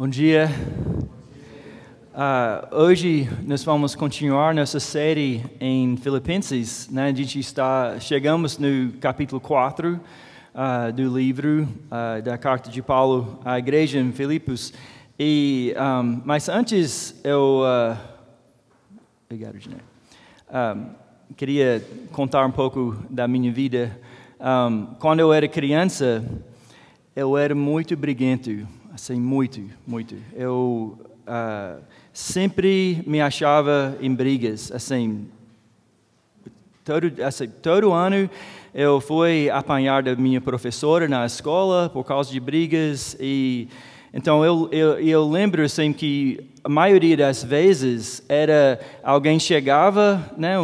Bom dia. Hoje nós vamos continuar nossa série em Filipenses, né? A gente chegamos no capítulo 4 do livro da carta de Paulo à igreja em Filipos. Mas antes obrigado, Ginê. Queria contar um pouco da minha vida. Quando eu era criança, eu era muito briguento. Assim, muito. Eu sempre me achava em brigas. Assim, todo ano eu fui apanhar da minha professora na escola por causa de brigas. Então eu lembro assim que a maioria das vezes era alguém chegava, né,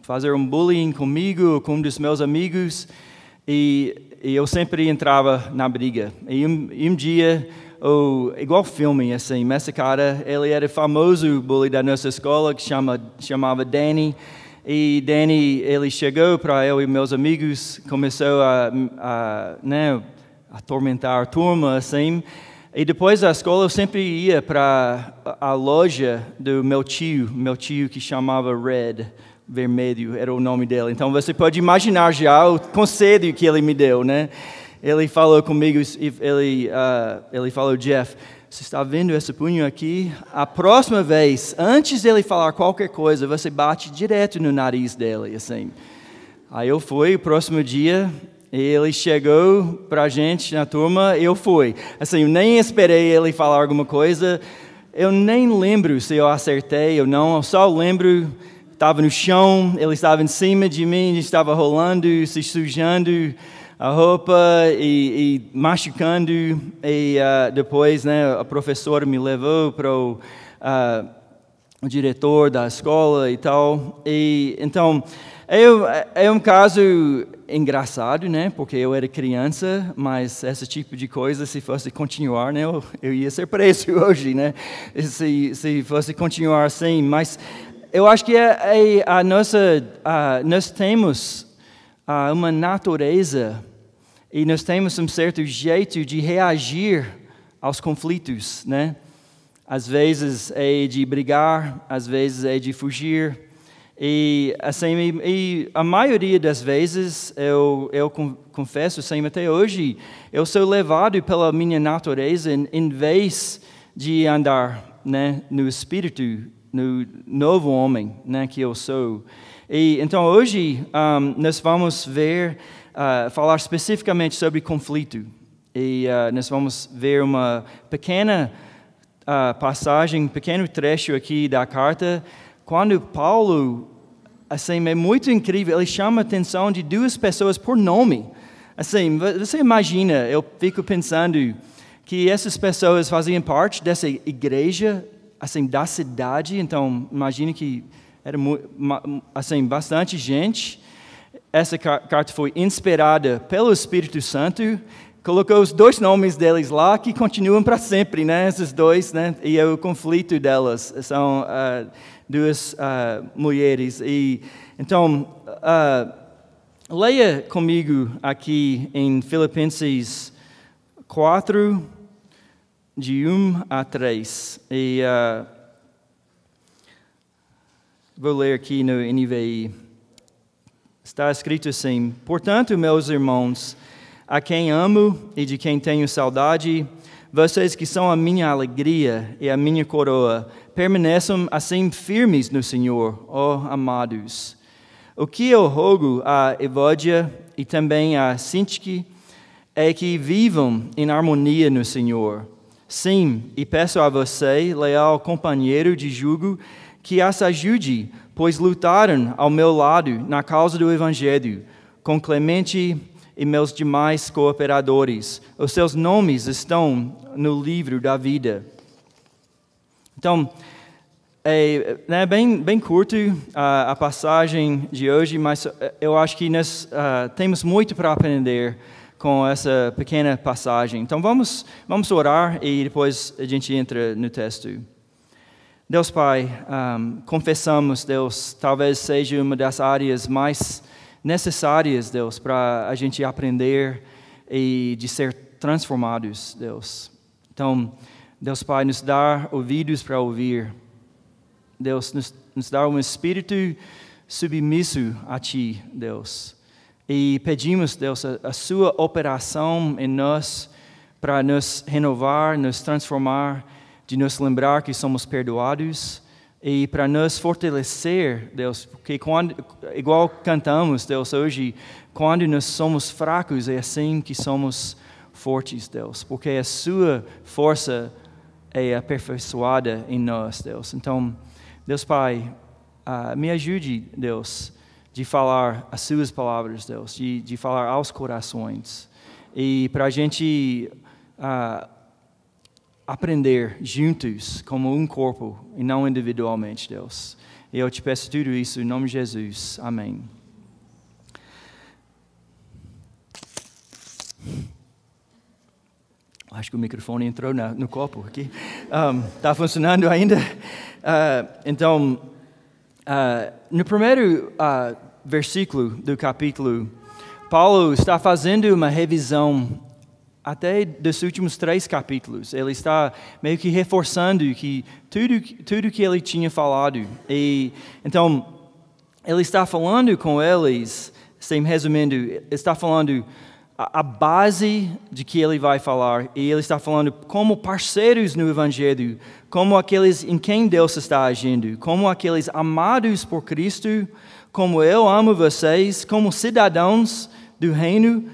fazer um bullying comigo, com um dos meus amigos, e eu sempre entrava na briga. E um dia, igual filme, assim, esse cara, ele era famoso bully da nossa escola, que chamava Danny. E Danny, ele chegou para eu e meus amigos, começou a atormentar a turma, assim. E depois da escola, eu sempre ia para a loja do meu tio que chamava Red. Vermelho era o nome dele. Então você pode imaginar já o conselho que ele me deu, né? Ele falou comigo, ele falou: Jeff, você está vendo esse punho aqui? A próxima vez, antes dele falar qualquer coisa, você bate direto no nariz dele, assim. Aí eu fui, o próximo dia, ele chegou pra gente na turma, eu fui. Assim, eu nem esperei ele falar alguma coisa, eu nem lembro se eu acertei ou não, eu só lembro. Estava no chão, ele estava em cima de mim, estava rolando, se sujando a roupa e machucando. E depois, né, a professora me levou para o diretor da escola e tal. E então, é um caso engraçado, né, porque eu era criança, mas esse tipo de coisa, se fosse continuar, né, eu ia ser preso hoje, né, se fosse continuar assim, mas eu acho que nós temos uma natureza e nós temos um certo jeito de reagir aos conflitos, né? Às vezes é de brigar, às vezes é de fugir. E a maioria das vezes, eu confesso, assim, até hoje, eu sou levado pela minha natureza em vez de andar, né, no espírito, no novo homem, né, que eu sou. E então hoje nós vamos falar especificamente sobre conflito. E nós vamos ver uma pequena passagem, um pequeno trecho aqui da carta, quando Paulo, assim, é muito incrível, ele chama a atenção de duas pessoas por nome. Assim, você imagina, eu fico pensando que essas pessoas faziam parte dessa igreja, assim, da cidade. Então imagine que era assim, bastante gente. Essa carta foi inspirada pelo Espírito Santo, colocou os dois nomes deles lá que continuam para sempre, né? Esses dois, né? E o conflito delas são duas mulheres. E então leia comigo aqui em Filipenses 4. De 1 a 3. E vou ler aqui no NVI. Está escrito assim: Portanto, meus irmãos, a quem amo e de quem tenho saudade, vocês que são a minha alegria e a minha coroa, permaneçam assim firmes no Senhor, ó amados. O que eu rogo a Evódia e também a Sintique é que vivam em harmonia no Senhor. Sim, e peço a você, leal companheiro de jugo, que as ajude, pois lutaram ao meu lado na causa do Evangelho, com Clemente e meus demais cooperadores. Os seus nomes estão no livro da vida. Então, é bem curto a passagem de hoje, mas eu acho que nós temos muito para aprender com essa pequena passagem. Então vamos orar e depois a gente entra no texto. Deus Pai, confessamos, Deus, talvez seja uma das áreas mais necessárias, Deus, para a gente aprender e de ser transformados, Deus. Então, Deus Pai, nos dá ouvidos para ouvir. Deus, nos dá um espírito submisso a Ti, Deus. E pedimos, Deus, a Sua operação em nós para nos renovar, nos transformar, de nos lembrar que somos perdoados e para nos fortalecer, Deus, porque igual cantamos, Deus, hoje, quando nós somos fracos, é assim que somos fortes, Deus, porque a Sua força é aperfeiçoada em nós, Deus. Então, Deus Pai, me ajude, Deus, de falar as Suas palavras, Deus, de falar aos corações. E para a gente aprender juntos, como um corpo, e não individualmente, Deus. E eu te peço tudo isso em nome de Jesus. Amém. Acho que o microfone entrou no copo aqui. Está funcionando ainda? Então, no primeiro versículo do capítulo, Paulo está fazendo uma revisão até dos últimos 3 capítulos. Ele está meio que reforçando que tudo que ele tinha falado. E então, ele está falando com eles, assim, resumindo, está falando a base de que ele vai falar, e ele está falando como parceiros no Evangelho, como aqueles em quem Deus está agindo, como aqueles amados por Cristo, como eu amo vocês, como cidadãos do reino,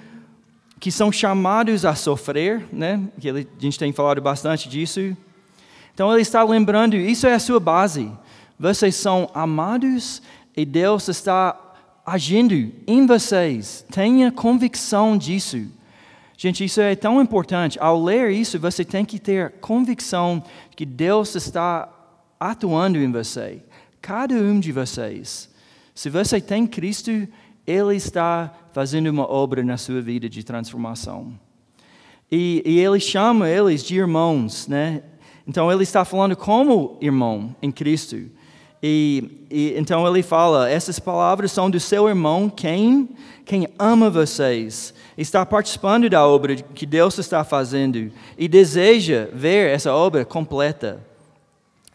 que são chamados a sofrer, né? A gente tem falado bastante disso. Então ele está lembrando, isso é a sua base. Vocês são amados e Deus está agindo em vocês. Tenha convicção disso. Gente, isso é tão importante. Ao ler isso, você tem que ter convicção que Deus está atuando em você. Cada um de vocês. Se você tem Cristo, Ele está fazendo uma obra na sua vida de transformação. E Ele chama eles de irmãos, né? Então Ele está falando como irmão em Cristo. Então ele fala, essas palavras são do seu irmão, quem ama vocês, está participando da obra que Deus está fazendo e deseja ver essa obra completa.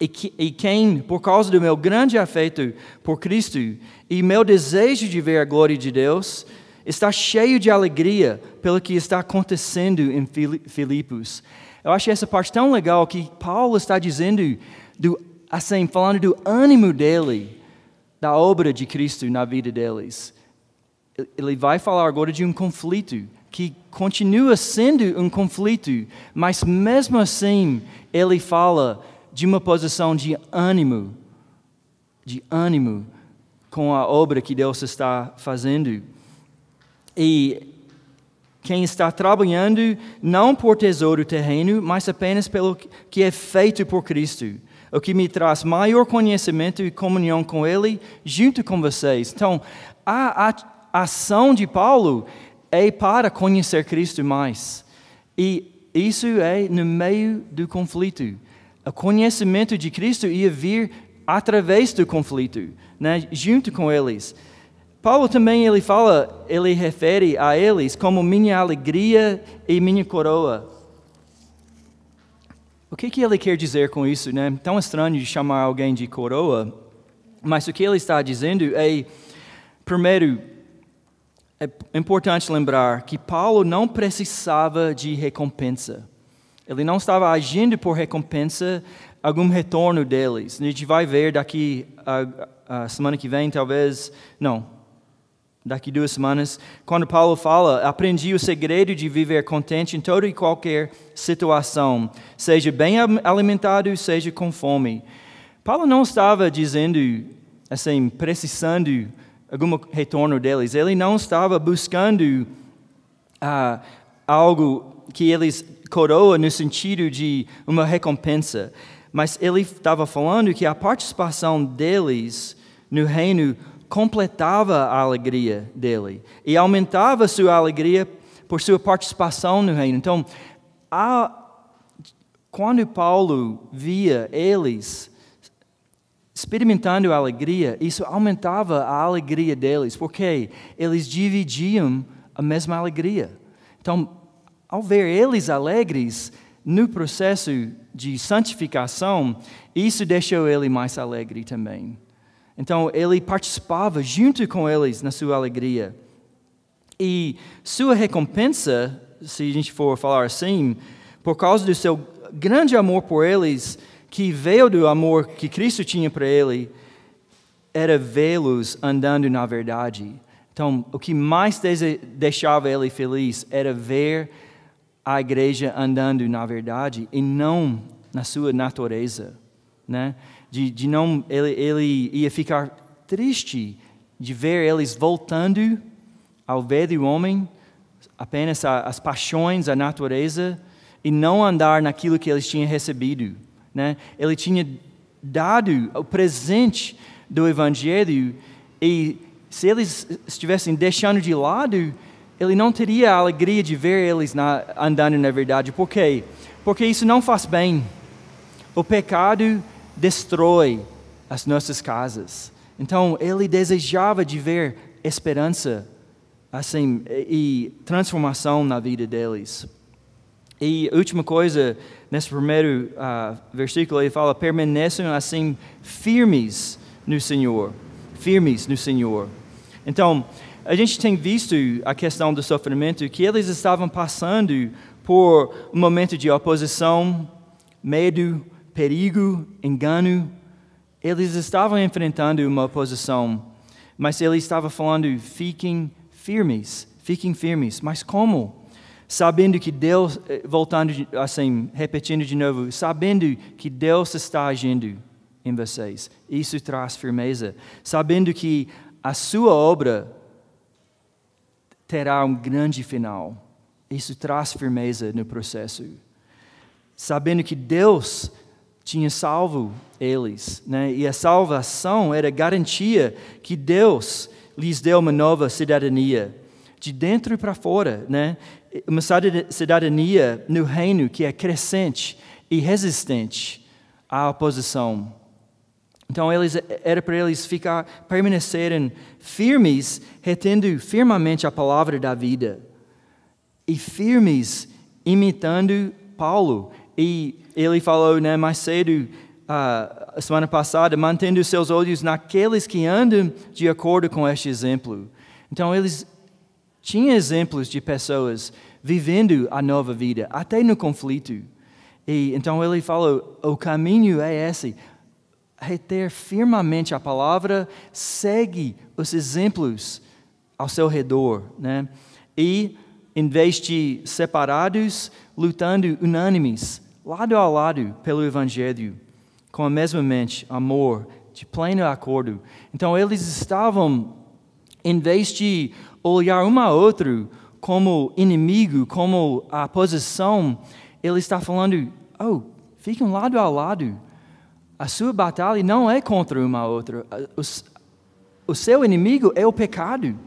E quem, por causa do meu grande afeto por Cristo e meu desejo de ver a glória de Deus, está cheio de alegria pelo que está acontecendo em Filipos. Eu acho essa parte tão legal que Paulo está dizendo assim, falando do ânimo dele, da obra de Cristo na vida deles. Ele vai falar agora de um conflito, que continua sendo um conflito, mas mesmo assim, ele fala de uma posição de ânimo com a obra que Deus está fazendo. E quem está trabalhando não por tesouro terreno, mas apenas pelo que é feito por Cristo, o que me traz maior conhecimento e comunhão com Ele, junto com vocês. Então, a ação de Paulo é para conhecer Cristo mais. E isso é no meio do conflito. O conhecimento de Cristo ia vir através do conflito, né, junto com eles. Paulo também, ele refere a eles como minha alegria e minha coroa. O que ele quer dizer com isso, né? Tão estranho de chamar alguém de coroa, mas o que ele está dizendo é, primeiro, é importante lembrar que Paulo não precisava de recompensa. Ele não estava agindo por recompensa, algum retorno deles. A gente vai ver daqui a semana que vem, talvez, daqui 2 semanas, quando Paulo fala, aprendi o segredo de viver contente em toda e qualquer situação, seja bem alimentado, seja com fome. Paulo não estava dizendo, assim, precisando algum retorno deles. Ele não estava buscando algo que eles coroa no sentido de uma recompensa, mas ele estava falando que a participação deles no reino completava a alegria dele e aumentava sua alegria por sua participação no reino. Então, quando Paulo via eles experimentando a alegria, isso aumentava a alegria deles, porque eles dividiam a mesma alegria. Então, ao ver eles alegres, no processo de santificação, isso deixou ele mais alegre também. Então, ele participava junto com eles na sua alegria. E sua recompensa, se a gente for falar assim, por causa do seu grande amor por eles, que veio do amor que Cristo tinha para ele, era vê-los andando na verdade. Então, o que mais deixava ele feliz era ver a igreja andando na verdade e não na sua natureza, né? De não, ele ia ficar triste de ver eles voltando ao velho homem, apenas as paixões, a natureza, e não andar naquilo que eles tinham recebido, né? Ele tinha dado o presente do Evangelho, e se eles estivessem deixando de lado, ele não teria a alegria de ver eles andando na verdade. Por quê? Porque isso não faz bem. O pecado destrói as nossas casas. Então, ele desejava de ver esperança assim, e transformação na vida deles. E a última coisa, nesse primeiro versículo, ele fala, permaneçam assim firmes no Senhor. Firmes no Senhor. Então, a gente tem visto a questão do sofrimento, que eles estavam passando por um momento de oposição, medo, perigo, engano. Eles estavam enfrentando uma oposição, mas ele estava falando, fiquem firmes. Mas como? Sabendo que Deus, voltando assim, repetindo de novo, sabendo que Deus está agindo em vocês. Isso traz firmeza. Sabendo que a sua obra terá um grande final. Isso traz firmeza no processo. Sabendo que Deus tinha salvo eles, né? E a salvação era garantia que Deus lhes deu uma nova cidadania, de dentro para fora, né? Uma cidadania no reino que é crescente e resistente à oposição. Então, era para eles permanecerem firmes, retendo firmemente a palavra da vida. E firmes, imitando Paulo. E ele falou, né, mais cedo, a semana passada, mantendo seus olhos naqueles que andam de acordo com este exemplo. Então, eles tinham exemplos de pessoas vivendo a nova vida, até no conflito. E então ele falou, o caminho é esse. Reter firmemente a palavra, segue os exemplos ao seu redor, né? E, em vez de separados, lutando unânimes, lado a lado, pelo Evangelho, com a mesma mente, amor, de pleno acordo. Então, eles estavam, em vez de olhar um ao outro como inimigo, como a posição, ele está falando, fiquem lado a lado. A sua batalha não é contra uma outra. O seu inimigo é o pecado.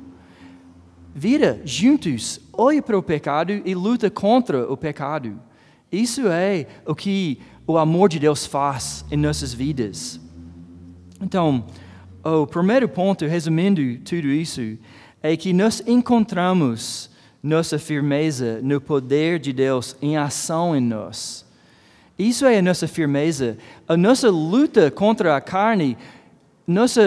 Vira juntos, olha para o pecado e luta contra o pecado. Isso é o que o amor de Deus faz em nossas vidas. Então, o primeiro ponto, resumindo tudo isso, é que nós encontramos nossa firmeza no poder de Deus em ação em nós. Isso é a nossa firmeza. A nossa luta contra a carne, nosso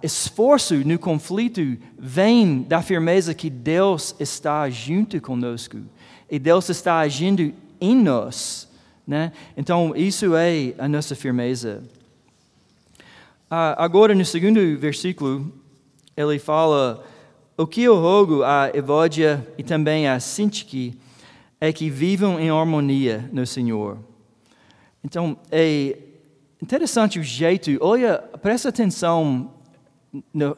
esforço no conflito vem da firmeza que Deus está junto conosco. E Deus está agindo em nós, né? Então, isso é a nossa firmeza. Agora, no segundo versículo, ele fala, o que eu rogo a Evódia e também a Sintique é que vivam em harmonia no Senhor. Então, é interessante o jeito, olha, presta atenção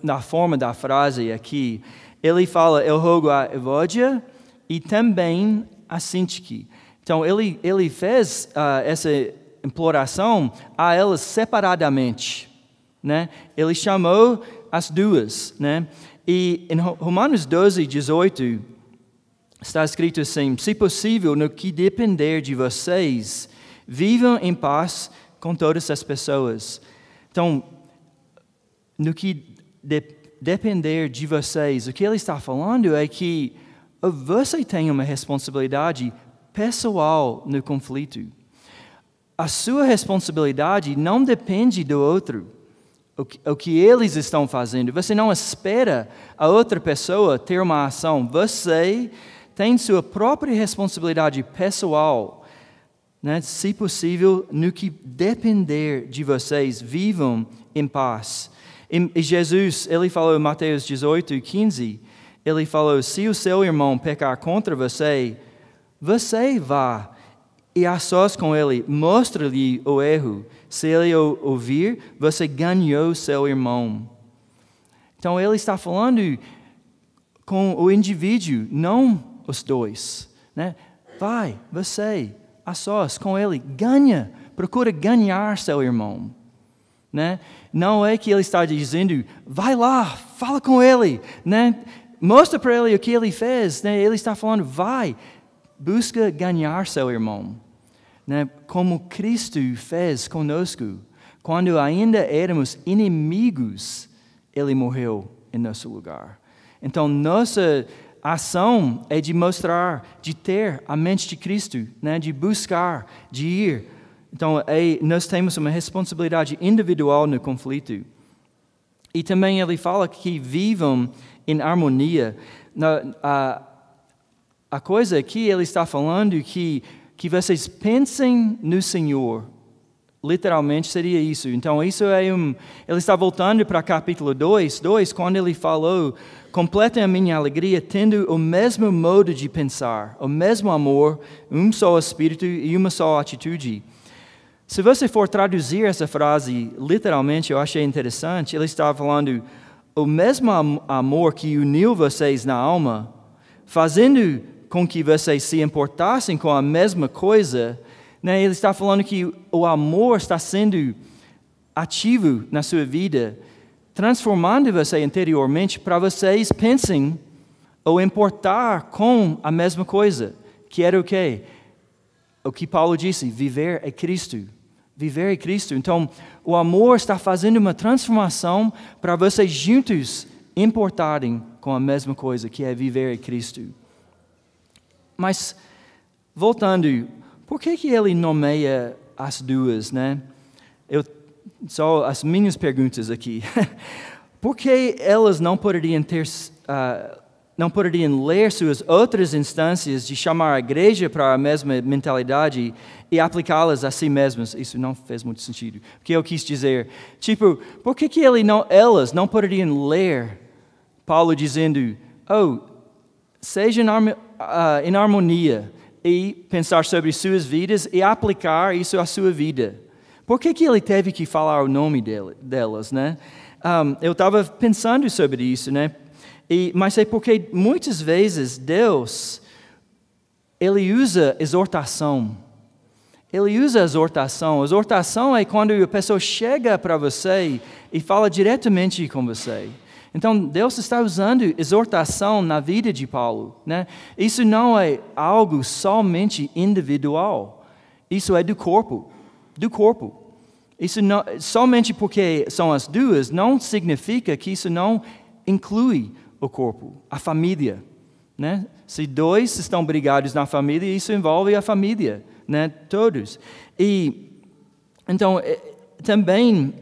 na forma da frase aqui. Ele fala, eu rogo a Evódia e também a Sintique. Então, ele fez essa imploração a elas separadamente, né? Ele chamou as duas, né? E em Romanos 12, 18, está escrito assim, se possível, no que depender de vocês, vivam em paz com todas as pessoas. Então, no que depender de vocês, o que ele está falando é que você tem uma responsabilidade pessoal no conflito. A sua responsabilidade não depende do outro, o que eles estão fazendo. Você não espera a outra pessoa ter uma ação. Você tem sua própria responsabilidade pessoal, né? Se possível, no que depender de vocês, vivam em paz. E Jesus, ele falou em Mateus 18:15, ele falou, se o seu irmão pecar contra você, você vá e a sós com ele, mostre-lhe o erro. Se ele o ouvir, você ganhou seu irmão. Então ele está falando com o indivíduo, não os dois, né? Vai, você, a sós com ele, ganha, procura ganhar seu irmão, né? Não é que ele está dizendo, vai lá, fala com ele, né? Mostra para ele o que ele fez, né? Ele está falando, vai, busca ganhar seu irmão, né? Como Cristo fez conosco. Quando ainda éramos inimigos, Ele morreu em nosso lugar. Então, nossa ação é de mostrar, de ter a mente de Cristo, né? De buscar, de ir. Então, nós temos uma responsabilidade individual no conflito. E também ele fala que vivam em harmonia. A coisa aqui, ele está falando que vocês pensem no Senhor. Literalmente seria isso. Então, isso é ele está voltando para capítulo 2, quando ele falou, completa a minha alegria tendo o mesmo modo de pensar, o mesmo amor, um só espírito e uma só atitude. Se você for traduzir essa frase literalmente, eu achei interessante, ele está falando, o mesmo amor que uniu vocês na alma, fazendo com que vocês se importassem com a mesma coisa, né? Ele está falando que o amor está sendo ativo na sua vida, transformando você interiormente para vocês pensem ou importar com a mesma coisa, que era o quê? O que Paulo disse, viver é Cristo. Viver é Cristo. Então, o amor está fazendo uma transformação para vocês juntos importarem com a mesma coisa, que é viver é Cristo. Mas, voltando, por que ele nomeia as duas, né? Só as minhas perguntas aqui. Por que elas não poderiam ler suas outras instâncias de chamar a igreja para a mesma mentalidade e aplicá-las a si mesmas? Isso não fez muito sentido. O que eu quis dizer? Tipo, por que elas não poderiam ler Paulo dizendo, seja em harmonia e pensar sobre suas vidas e aplicar isso à sua vida? Por que ele teve que falar o nome delas, né? Eu estava pensando sobre isso, né? Mas é porque muitas vezes Deus, Ele usa exortação. Ele usa exortação. Exortação é quando a pessoa chega para você e fala diretamente com você. Então, Deus está usando exortação na vida de Paulo, né? Isso não é algo somente individual. Isso é do corpo. Isso não, somente porque são as duas, não significa que isso não inclui o corpo, a família, né? Se dois estão brigados na família, isso envolve a família, né? Todos. E então também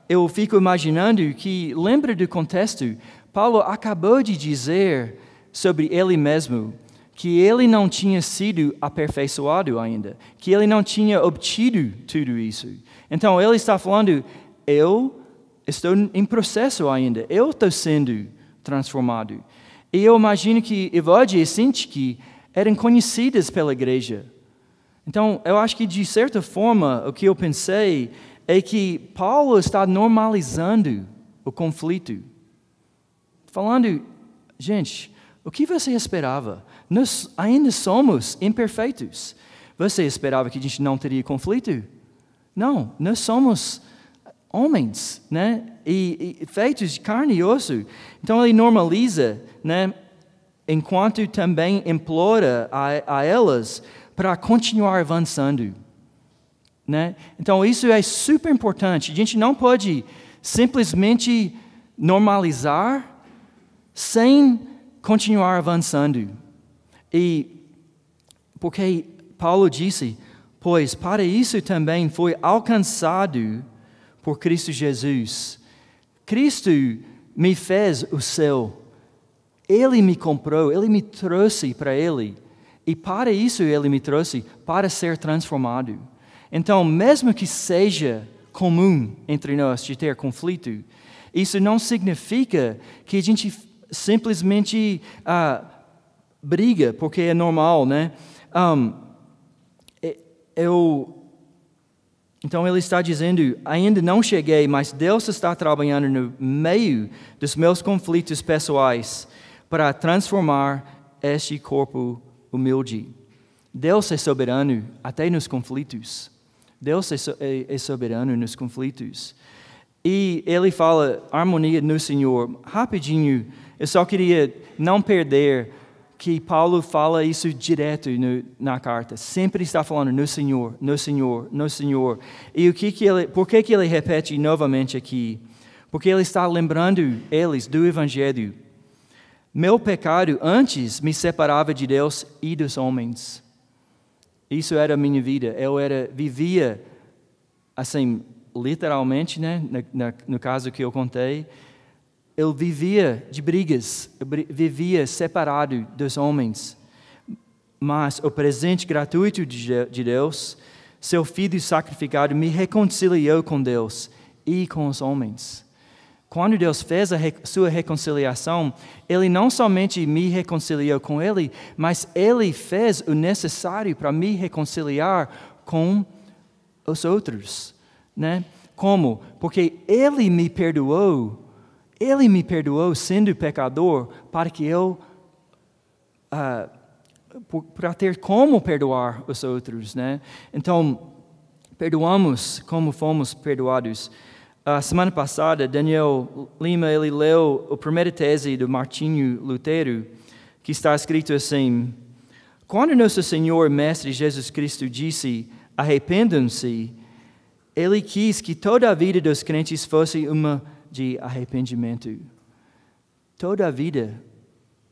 eu fico imaginando que, lembra do contexto, Paulo acabou de dizer sobre ele mesmo que ele não tinha sido aperfeiçoado ainda, que ele não tinha obtido tudo isso. Então ele está falando, eu estou em processo ainda, eu estou sendo transformado. E eu imagino que Evode e Sintique eram conhecidas pela igreja. Então, eu acho que, de certa forma, o que eu pensei é que Paulo está normalizando o conflito. Falando, gente, o que você esperava? Nós ainda somos imperfeitos. Você esperava que a gente não teria conflito? Não, nós somos homens, né? E feitos de carne e osso. Então ele normaliza, né? Enquanto também implora a elas para continuar avançando, né? Então isso é super importante. A gente não pode simplesmente normalizar sem continuar avançando. E Porque Paulo disse, pois para isso também foi alcançado por Cristo Jesus. Cristo me fez o céu. Ele me comprou, Ele me trouxe para Ele. E para isso Ele me trouxe, para ser transformado. Então, mesmo que seja comum entre nós de ter conflito, isso não significa que a gente simplesmente briga, porque é normal, né? Então ele está dizendo, ainda não cheguei, mas Deus está trabalhando no meio dos meus conflitos pessoais para transformar este corpo humilde. Deus é soberano até nos conflitos. Deus é soberano nos conflitos. E ele fala, harmonia no Senhor. Rapidinho, eu só queria não perder que Paulo fala isso direto na carta. Sempre está falando no Senhor, no Senhor, no Senhor. E por que ele repete novamente aqui? Porque ele está lembrando eles do Evangelho. Meu pecado antes me separava de Deus e dos homens. Isso era a minha vida. Eu vivia assim, literalmente, né? No caso que eu contei, eu vivia de brigas, eu vivia separado dos homens. Mas o presente gratuito de Deus, seu Filho sacrificado, me reconciliou com Deus e com os homens. Quando Deus fez a sua reconciliação, Ele não somente me reconciliou com Ele, mas Ele fez o necessário para me reconciliar com os outros, né? Como? Porque Ele me perdoou sendo pecador, para que eu, para ter como perdoar os outros, né? Então, perdoamos como fomos perdoados. A semana passada, Daniel Lima, ele leu a primeira tese do Martinho Lutero, que está escrito assim: quando nosso Senhor e Mestre Jesus Cristo disse, arrependam-se, Ele quis que toda a vida dos crentes fosse uma de arrependimento. Toda a vida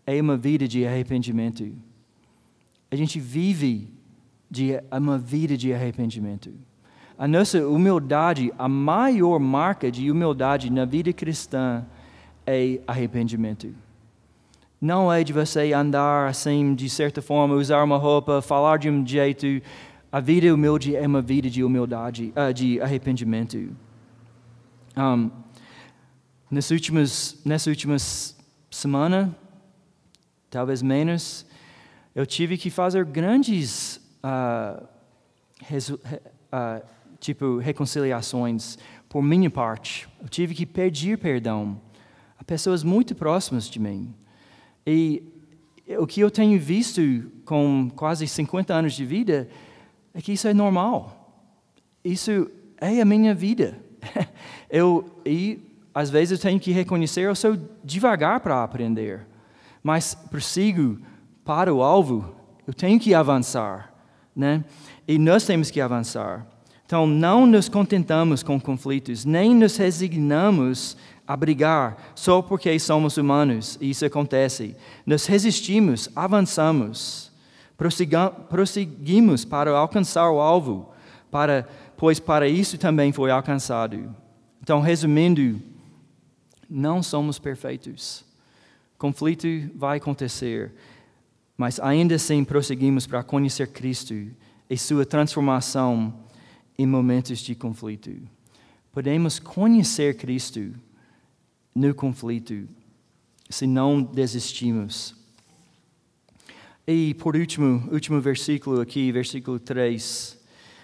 é uma vida de arrependimento. A gente vive uma vida de arrependimento. A nossa humildade, a maior marca de humildade na vida cristã é arrependimento. Não é de você andar assim, de certa forma, usar uma roupa, falar de um jeito. A vida humilde é uma vida de humildade, de arrependimento. Nessa última semana, talvez menos, eu tive que fazer grandes reconciliações por minha parte. Eu tive que pedir perdão a pessoas muito próximas de mim. E o que eu tenho visto com quase 50 anos de vida é que isso é normal. Isso é a minha vida. E às vezes eu tenho que reconhecer, eu sou devagar para aprender, mas prossigo para o alvo, eu tenho que avançar, né? E nós temos que avançar. Então, não nos contentamos com conflitos, nem nos resignamos a brigar só porque somos humanos, e isso acontece. Nos resistimos, avançamos, prosseguimos para alcançar o alvo, pois para isso também foi alcançado. Então, resumindo, não somos perfeitos. Conflito vai acontecer, mas ainda assim prosseguimos para conhecer Cristo e sua transformação em momentos de conflito. Podemos conhecer Cristo no conflito, se não desistimos. E por último versículo aqui, versículo 3.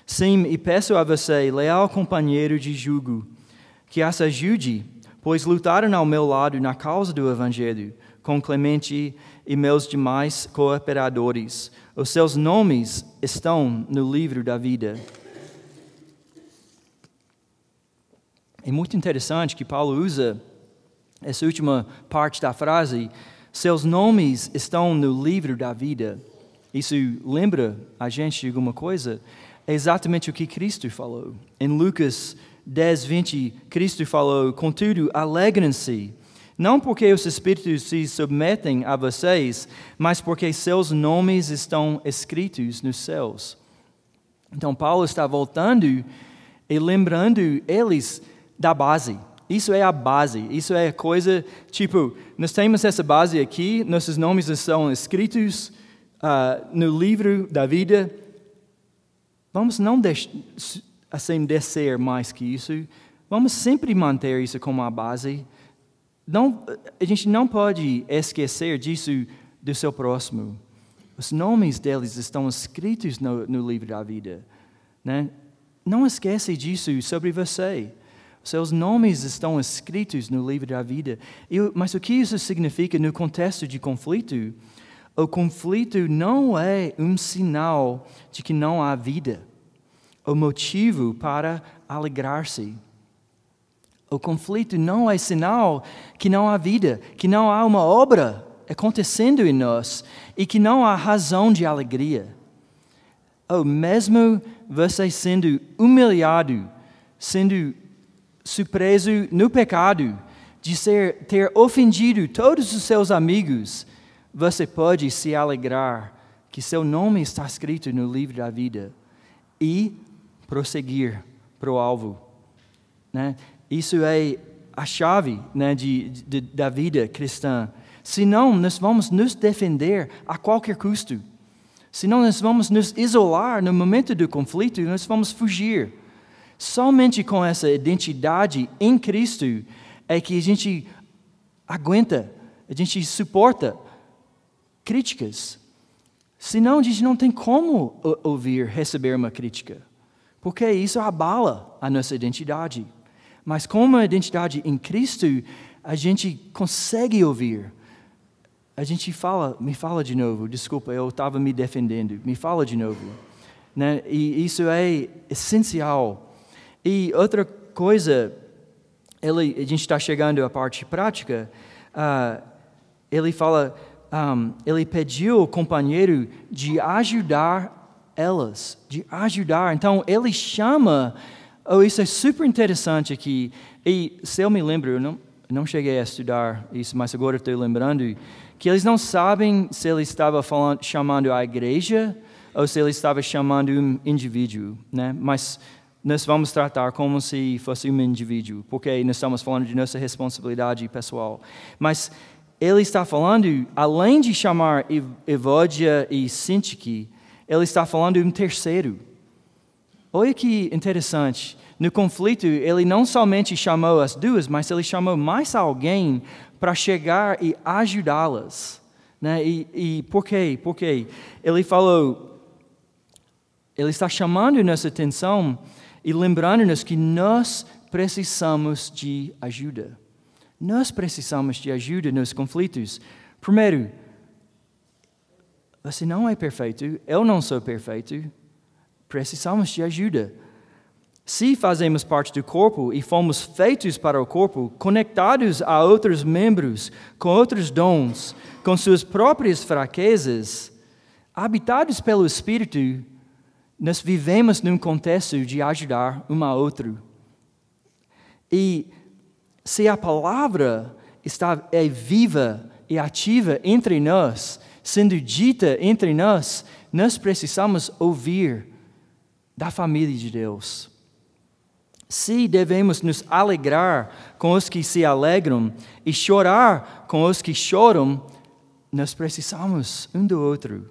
Sim, e peço a você, leal companheiro de jugo, que as ajude, pois lutaram ao meu lado na causa do Evangelho, com Clemente e meus demais cooperadores. Os seus nomes estão no livro da vida. É muito interessante que Paulo usa essa última parte da frase, seus nomes estão no livro da vida. Isso lembra a gente de alguma coisa? É exatamente o que Cristo falou. Em Lucas 10:20, Cristo falou, contudo, alegrem-se Não porque os espíritos se submetem a vocês, mas porque seus nomes estão escritos nos céus. Então, Paulo está voltando e lembrando eles da base. Isso é a base, isso é a coisa, tipo, nós temos essa base aqui, nossos nomes estão escritos no livro da vida. Vamos não assim descer mais que isso, vamos sempre manter isso como a base. A gente não pode esquecer disso do seu próximo. Os nomes deles estão escritos no livro da vida, né? Não esquece disso sobre você. Seus nomes estão escritos no livro da vida. Mas o que isso significa no contexto de conflito? O conflito não é um sinal de que não há vida, o motivo para alegrar-se. O conflito não é sinal que não há vida, que não há uma obra acontecendo em nós e que não há razão de alegria. Ou mesmo você sendo humilhado, sendo surpreso no pecado, de ter ofendido todos os seus amigos, você pode se alegrar que seu nome está escrito no livro da vida e prosseguir para o alvo, né? Isso é a chave, né, da vida cristã. Senão, nós vamos nos defender a qualquer custo. Senão, nós vamos nos isolar no momento do conflito e nós vamos fugir. Somente com essa identidade em Cristo é que a gente aguenta, a gente suporta críticas. Senão, a gente não tem como receber uma crítica. Porque isso abala a nossa identidade. Mas com uma identidade em Cristo, a gente consegue ouvir. A gente me fala de novo, desculpa, eu estava me defendendo, me fala de novo. Né? E isso é essencial. E outra coisa, a gente está chegando à parte prática, ele fala, ele pediu ao companheiro de ajudar elas, de ajudar. Então, ele chama... isso é super interessante aqui. E se eu me lembro, eu não cheguei a estudar isso, mas agora estou lembrando, que eles não sabem se ele estava chamando a igreja ou se ele estava chamando um indivíduo, né? Mas nós vamos tratar como se fosse um indivíduo, porque nós estamos falando de nossa responsabilidade pessoal. Mas ele está falando, além de chamar Evódia e Sintique, ele está falando de um terceiro. Olha que interessante. No conflito, ele não somente chamou as duas, mas ele chamou mais alguém para chegar e ajudá-las. Né? E por quê? Porque ele falou, ele está chamando nossa atenção e lembrando-nos que nós precisamos de ajuda. Nós precisamos de ajuda nos conflitos. Primeiro, você não é perfeito, eu não sou perfeito. Precisamos de ajuda. Se fazemos parte do corpo e fomos feitos para o corpo, conectados a outros membros, com outros dons, com suas próprias fraquezas, habitados pelo Espírito, nós vivemos num contexto de ajudar um ao outro. E se a palavra é viva e ativa entre nós, sendo dita entre nós, nós precisamos ouvir da família de Deus. Se devemos nos alegrar com os que se alegram e chorar com os que choram, nós precisamos um do outro.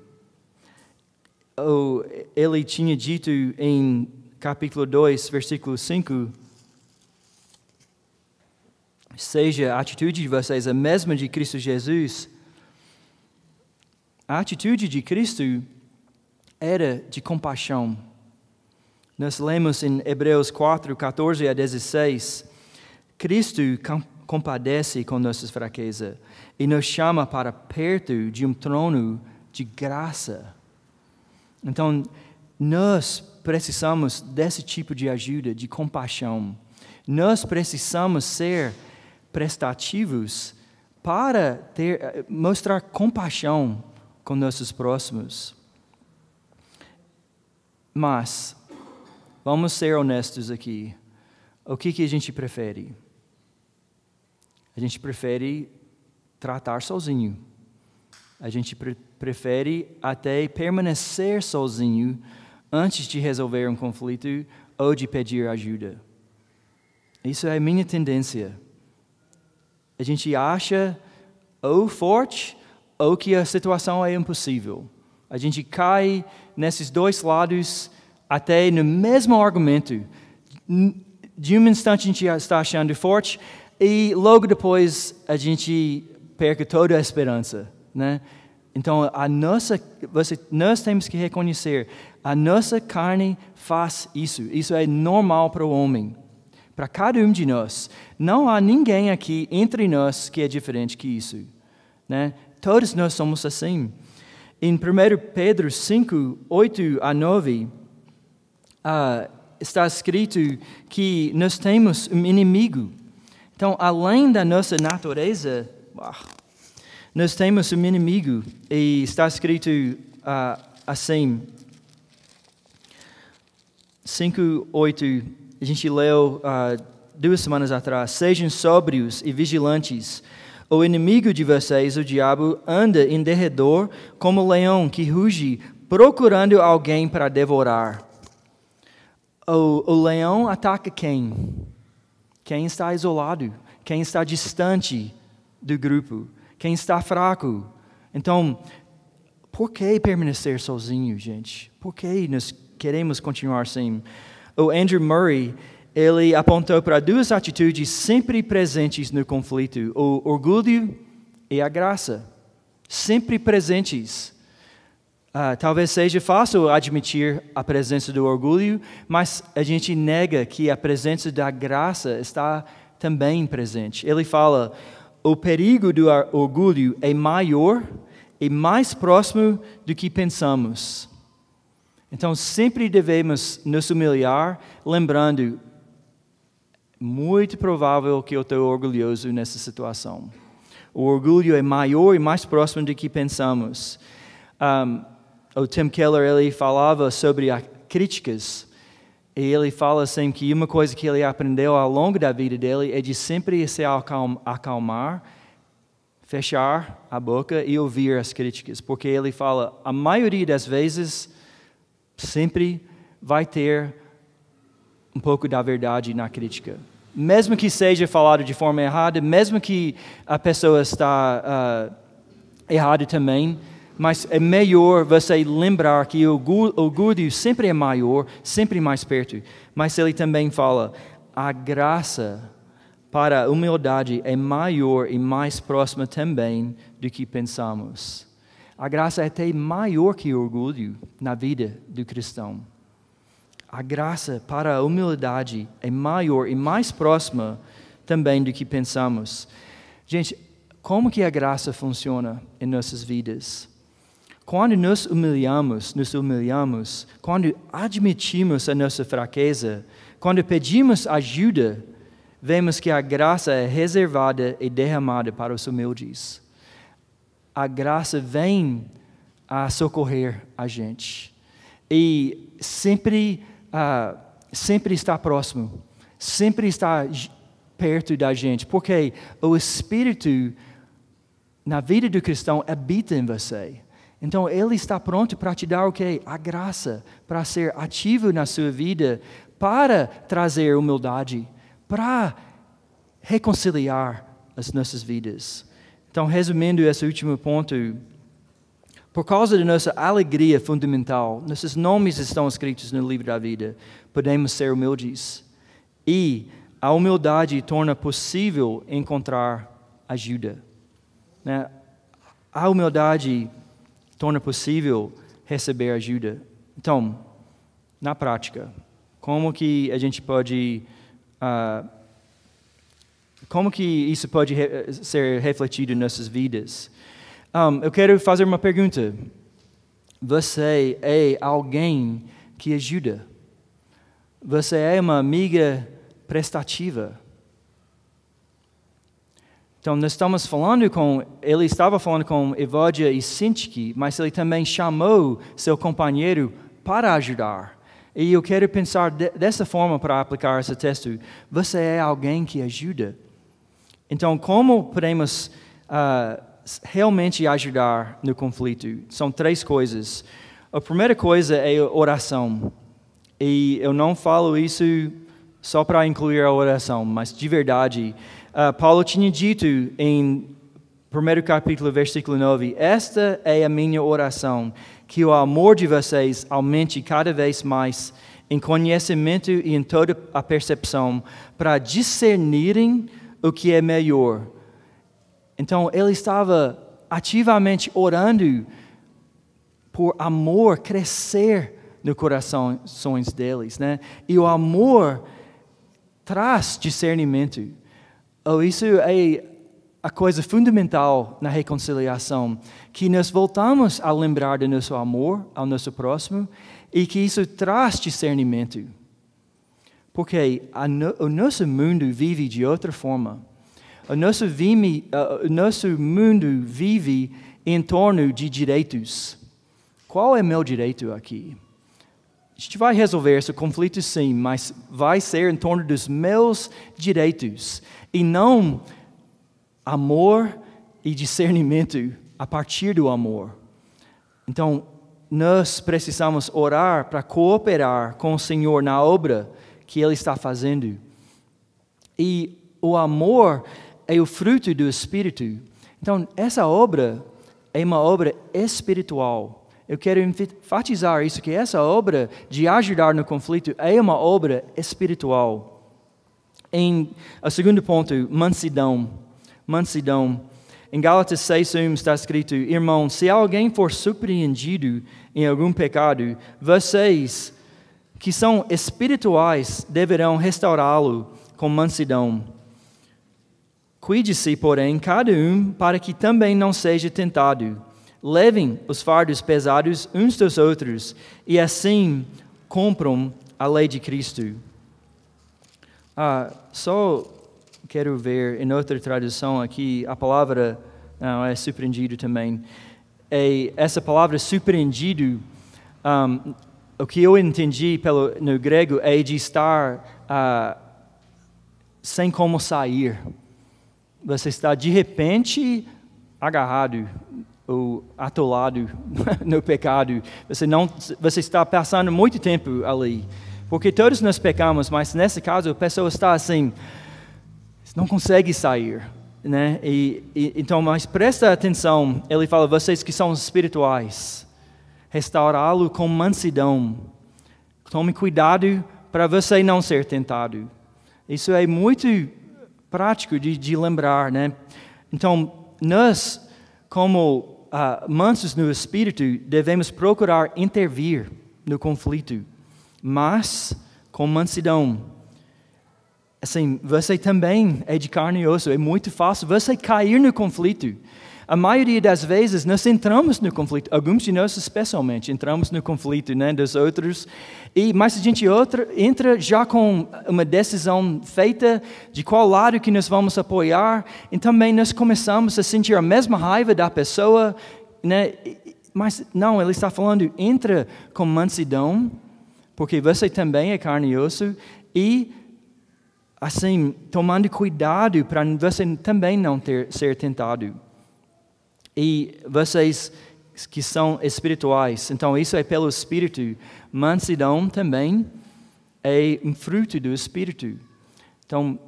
Ele tinha dito em capítulo 2, versículo 5, seja a atitude de vocês a mesma de Cristo Jesus. A atitude de Cristo era de compaixão. Nós lemos em Hebreus 4, 14 a 16, Cristo compadece com nossas fraquezas e nos chama para perto de um trono de graça. Então, nós precisamos desse tipo de ajuda, de compaixão. Nós precisamos ser prestativos para mostrar compaixão com nossos próximos. Mas, vamos ser honestos aqui. O que a gente prefere? A gente prefere tratar sozinho. A gente prefere até permanecer sozinho antes de resolver um conflito ou de pedir ajuda. Isso é a minha tendência. A gente acha ou forte ou que a situação é impossível. A gente cai nesses dois lados até no mesmo argumento. De um instante a gente está achando forte e logo depois a gente perde toda a esperança, né? Então nós temos que reconhecer, a nossa carne faz isso. Isso é normal para o homem, para cada um de nós. Não há ninguém aqui entre nós que é diferente que isso, né? Todos nós somos assim. Em 1 Pedro 5, 8 a 9, está escrito que nós temos um inimigo. Então, além da nossa natureza, nós temos um inimigo. E está escrito assim, 5, 8, a gente leu 2 semanas atrás. Sejam sóbrios e vigilantes. O inimigo de vocês, o diabo, anda em derredor como leão que ruge, procurando alguém para devorar. O leão ataca quem? Quem está isolado, quem está distante do grupo, quem está fraco. Então, por que permanecer sozinho, gente? Por que nós queremos continuar assim? O Andrew Murray, ele apontou para duas atitudes sempre presentes no conflito: o orgulho e a graça. Sempre presentes. Talvez seja fácil admitir a presença do orgulho, mas a gente nega que a presença da graça está também presente. Ele fala: o perigo do orgulho é maior e mais próximo do que pensamos. Então, sempre devemos nos humilhar, lembrando: muito provável que eu estou orgulhoso nessa situação. O orgulho é maior e mais próximo do que pensamos. O Tim Keller, ele falava sobre as críticas, e ele fala assim que uma coisa que ele aprendeu ao longo da vida dele é de sempre se acalmar, fechar a boca e ouvir as críticas, porque ele fala, a maioria das vezes, sempre vai ter um pouco da verdade na crítica. Mesmo que seja falado de forma errada, mesmo que a pessoa está errada também, mas é melhor você lembrar que o orgulho sempre é maior, sempre mais perto. Mas ele também fala, a graça para a humildade é maior e mais próxima também do que pensamos. A graça é até maior que o orgulho na vida do cristão. A graça para a humildade é maior e mais próxima também do que pensamos. Gente, como que a graça funciona em nossas vidas? Quando nos humilhamos, quando admitimos a nossa fraqueza, quando pedimos ajuda, vemos que a graça é reservada e derramada para os humildes. A graça vem a socorrer a gente. E sempre está próximo, sempre está perto da gente, porque o Espírito, na vida do cristão, habita em você. Então, Ele está pronto para te dar o quê? A graça, para ser ativo na sua vida, para trazer humildade, para reconciliar as nossas vidas. Então, resumindo esse último ponto, por causa da nossa alegria fundamental, nossos nomes estão escritos no livro da vida, podemos ser humildes. E a humildade torna possível encontrar ajuda, né? A humildade torna possível receber ajuda. Então, na prática, como que a gente pode, como que isso pode ser refletido em nossas vidas? Eu quero fazer uma pergunta. Você é alguém que ajuda? Você é uma amiga prestativa? Então, nós estamos falando ele estava falando com Evodia e Sintique, mas ele também chamou seu companheiro para ajudar. E eu quero pensar dessa forma para aplicar esse texto. Você é alguém que ajuda? Então, como podemos realmente ajudar no conflito? São 3 coisas. A primeira coisa é a oração. E eu não falo isso só para incluir a oração, mas de verdade. Paulo tinha dito em 1º capítulo, versículo 9, esta é a minha oração, que o amor de vocês aumente cada vez mais em conhecimento e em toda a percepção, para discernirem o que é melhor. Então, ele estava ativamente orando por amor crescer no corações deles, né? E o amor traz discernimento. Isso é a coisa fundamental na reconciliação, que nós voltamos a lembrar do nosso amor ao nosso próximo e que isso traz discernimento. Porque o nosso mundo vive de outra forma. O nosso mundo vive em torno de direitos. Qual é meu direito aqui? A gente vai resolver esse conflito sim, mas vai ser em torno dos meus direitos e não amor e discernimento a partir do amor. Então, nós precisamos orar para cooperar com o Senhor na obra que Ele está fazendo. E o amor é o fruto do Espírito. Então, essa obra é uma obra espiritual. Eu quero enfatizar isso, que essa obra de ajudar no conflito é uma obra espiritual. O segundo ponto, mansidão. Mansidão. Em Gálatas 6:1 está escrito, irmão, se alguém for surpreendido em algum pecado, vocês que são espirituais deverão restaurá-lo com mansidão. Cuide-se, porém, cada um, para que também não seja tentado. Levem os fardos pesados uns dos outros e assim cumpram a lei de Cristo. Só quero ver em outra tradução aqui, a palavra é surpreendido também. Essa palavra surpreendido, o que eu entendi no grego é de estar sem como sair. Você está de repente agarrado ou atolado no pecado. Você está passando muito tempo ali. Porque todos nós pecamos, mas nesse caso a pessoa está assim, não consegue sair, né? Então, mas presta atenção, ele fala, vocês que são espirituais, restaurá-lo com mansidão. Tome cuidado para você não ser tentado. Isso é muito prático de lembrar, né? Então, nós, como mansos no Espírito, devemos procurar intervir no conflito, mas com mansidão. Assim, você também é de carne e osso, é muito fácil você cair no conflito. A maioria das vezes nós entramos no conflito, alguns de nós especialmente entramos no conflito, né, dos outros, mas a gente entra já com uma decisão feita de qual lado que nós vamos apoiar, e também nós começamos a sentir a mesma raiva da pessoa, né, mas não, ele está falando, entra com mansidão, porque você também é carne e osso, e assim, tomando cuidado para você também não ser tentado. E vocês que são espirituais, então isso é pelo Espírito. Mansidão também é um fruto do Espírito. Então,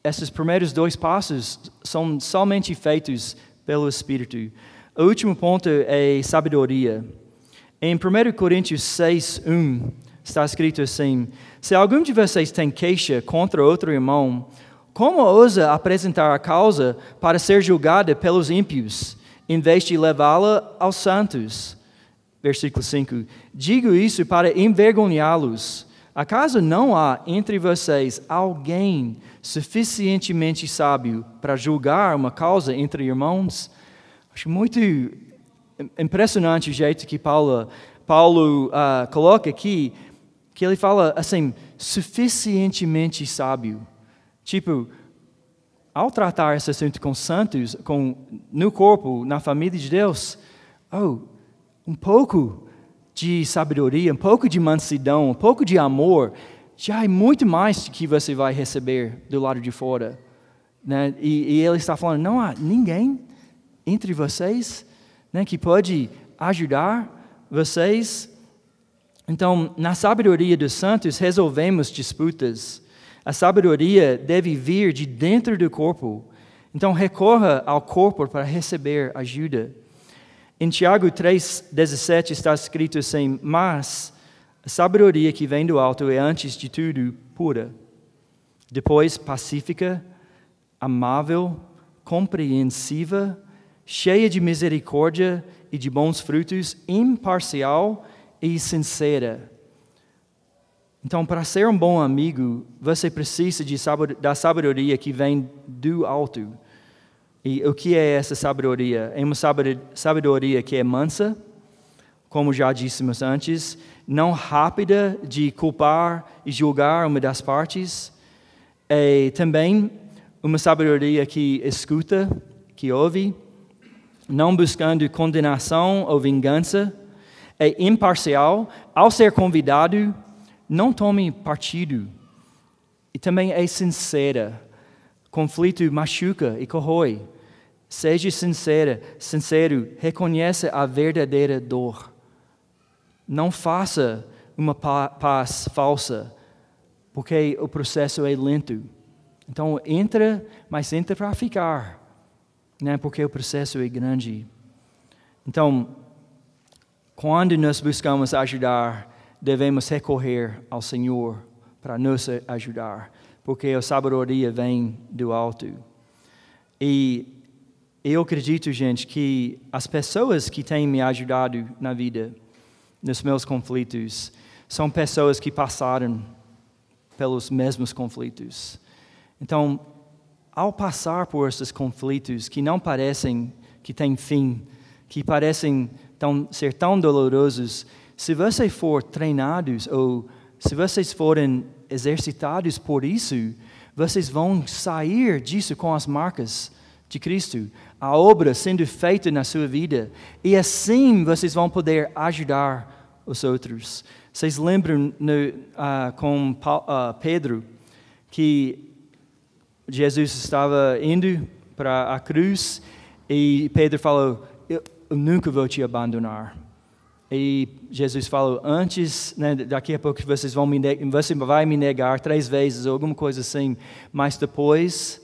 esses primeiros 2 passos são somente feitos pelo Espírito. O último ponto é sabedoria. Em 1 Coríntios 6:1 está escrito assim, se algum de vocês tem queixa contra outro irmão, como ousa apresentar a causa para ser julgada pelos ímpios, em vez de levá-la aos santos? Versículo 5. Digo isso para envergonhá-los. Acaso não há entre vocês alguém suficientemente sábio para julgar uma causa entre irmãos? Acho muito impressionante o jeito que Paulo coloca aqui, que ele fala assim, suficientemente sábio. Tipo, ao tratar esse assunto com santos, no corpo, na família de Deus, um pouco de sabedoria, um pouco de mansidão, um pouco de amor, já é muito mais que você vai receber do lado de fora. né? E ele está falando, não há ninguém entre vocês, né, que pode ajudar vocês. Então, na sabedoria dos santos, resolvemos disputas. A sabedoria deve vir de dentro do corpo. Então, recorra ao corpo para receber ajuda. Em Tiago 3,17 está escrito assim, mas a sabedoria que vem do alto é, antes de tudo, pura. Depois, pacífica, amável, compreensiva, cheia de misericórdia e de bons frutos, imparcial e sincera. Então, para ser um bom amigo, você precisa da sabedoria que vem do alto. E o que é essa sabedoria? É uma sabedoria que é mansa, como já dissemos antes, não rápida de culpar e julgar uma das partes. É também uma sabedoria que escuta, que ouve, não buscando condenação ou vingança. É imparcial. Ao ser convidado, não tome partido. E também é sincera. Conflito machuca e corrói. Seja sincero, reconheça a verdadeira dor. Não faça uma paz falsa, porque o processo é lento. Então entra, mas entra para ficar, né? Porque o processo é grande. Então, quando nós buscamos ajudar, devemos recorrer ao Senhor para nos ajudar, porque a sabedoria vem do alto. E eu acredito, gente, que as pessoas que têm me ajudado na vida, nos meus conflitos, são pessoas que passaram pelos mesmos conflitos. Então, ao passar por esses conflitos que não parecem que têm fim, que parecem ser tão dolorosos, se vocês forem treinados ou se vocês forem exercitados por isso, vocês vão sair disso com as marcas de Cristo, a obra sendo feita na sua vida, e assim vocês vão poder ajudar os outros. Vocês lembram com Pedro que Jesus estava indo para a cruz e Pedro falou, eu nunca vou te abandonar. E Jesus falou, antes, né, daqui a pouco você vai me negar 3 vezes, alguma coisa assim, mas depois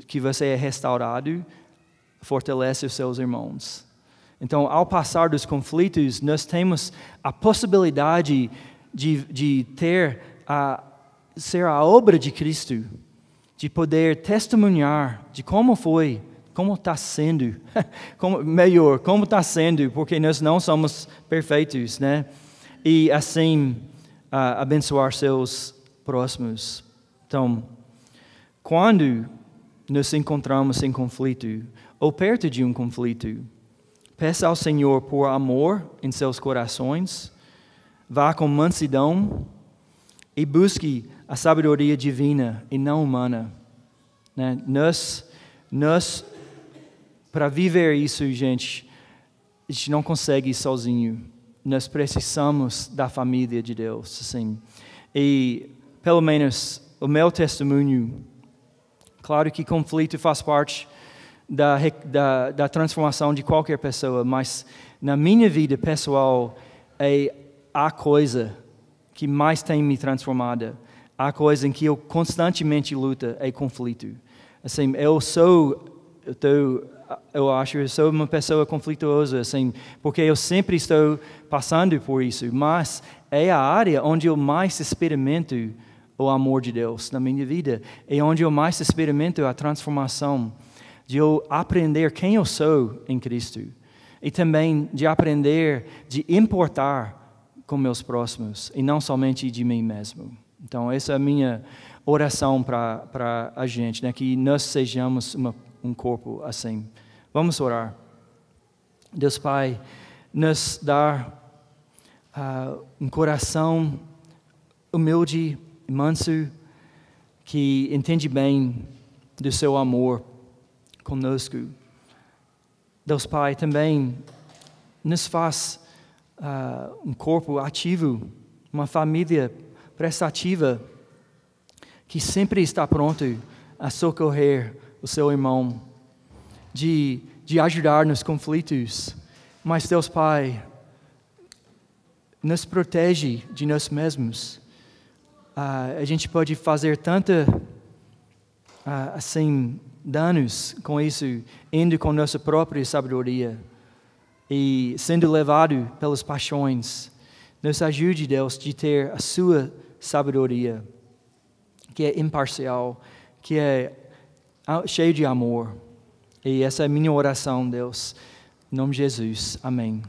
que você é restaurado, fortalece os seus irmãos. Então, ao passar dos conflitos, nós temos a possibilidade de ser a obra de Cristo, de poder testemunhar de como foi, como está sendo, como está sendo, porque nós não somos perfeitos, né? E assim, abençoar seus próximos. Então, quando nos encontramos em conflito, ou perto de um conflito, peça ao Senhor por amor em seus corações, vá com mansidão e busque a sabedoria divina e não humana. Né? Nós, para viver isso, gente, a gente não consegue ir sozinho. Nós precisamos da família de Deus. Assim. E, pelo menos, o meu testemunho, claro que conflito faz parte da transformação de qualquer pessoa, mas na minha vida pessoal é a coisa que mais tem me transformado, a coisa em que eu constantemente luto é conflito. Assim, eu sou uma pessoa conflituosa, assim, porque eu sempre estou passando por isso, mas é a área onde eu mais experimento o amor de Deus na minha vida, é onde eu mais experimento a transformação, de eu aprender quem eu sou em Cristo, e também de aprender de importar com meus próximos, e não somente de mim mesmo. Então, essa é a minha oração para a gente, né? Que nós sejamos um corpo assim. Vamos orar. Deus Pai, nos dá um coração humilde e manso, que entende bem do seu amor conosco. Deus Pai, também nos faz um corpo ativo, uma família prestativa, que sempre está pronto a socorrer o seu irmão, de ajudar nos conflitos. Mas Deus Pai, nos protege de nós mesmos. A gente pode fazer tanta danos com isso, indo com nossa própria sabedoria e sendo levado pelas paixões. Nos ajude, Deus, de ter a sua sabedoria, que é imparcial, que é cheio de amor. E essa é a minha oração, Deus. Em nome de Jesus. Amém.